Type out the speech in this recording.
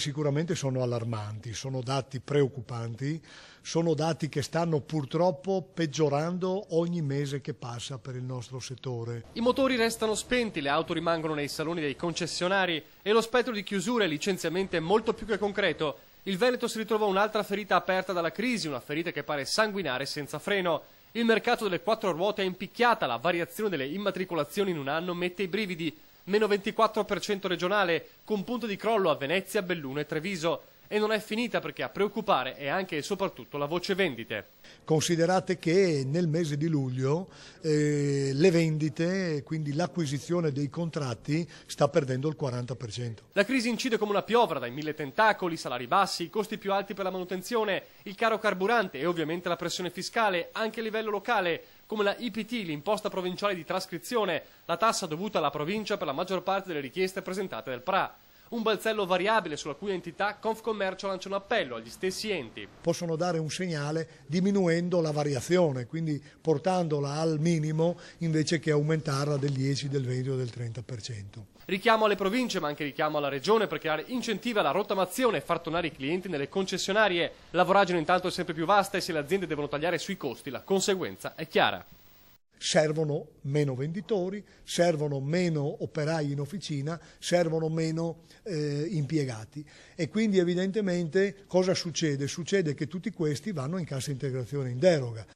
sicuramente sono allarmanti, sono dati preoccupanti, sono dati che stanno purtroppo peggiorando ogni mese che passa per il nostro settore. I motori restano spenti, le auto rimangono nei saloni dei concessionari e lo spettro di chiusure e licenziamenti è molto più che concreto. Il Veneto si ritrova un'altra ferita aperta dalla crisi, una ferita che pare sanguinare senza freno. Il mercato delle quattro ruote è impicchiata, la variazione delle immatricolazioni in un anno mette i brividi. Meno 24% regionale, con punto di crollo a Venezia, Belluno e Treviso. E non è finita perché a preoccupare è anche e soprattutto la voce vendite. Considerate che nel mese di luglio le vendite, quindi l'acquisizione dei contratti, sta perdendo il 40%. La crisi incide come una piovra, dai 1000 tentacoli, salari bassi, i costi più alti per la manutenzione, il caro carburante e ovviamente la pressione fiscale, anche a livello locale, come la IPT, l'imposta provinciale di trascrizione, la tassa dovuta alla provincia per la maggior parte delle richieste presentate dal PRA. Un balzello variabile sulla cui entità Confcommercio lancia un appello agli stessi enti. Possono dare un segnale diminuendo la variazione, quindi portandola al minimo invece che aumentarla del 10, del 20 o del 30%. Richiamo alle province ma anche richiamo alla regione per creare incentivi alla rottamazione e far tornare i clienti nelle concessionarie. La voragine intanto è sempre più vasta e se le aziende devono tagliare sui costi la conseguenza è chiara. Servono meno venditori, servono meno operai in officina, servono meno impiegati e quindi evidentemente cosa succede? Succede che tutti questi vanno in cassa integrazione in deroga.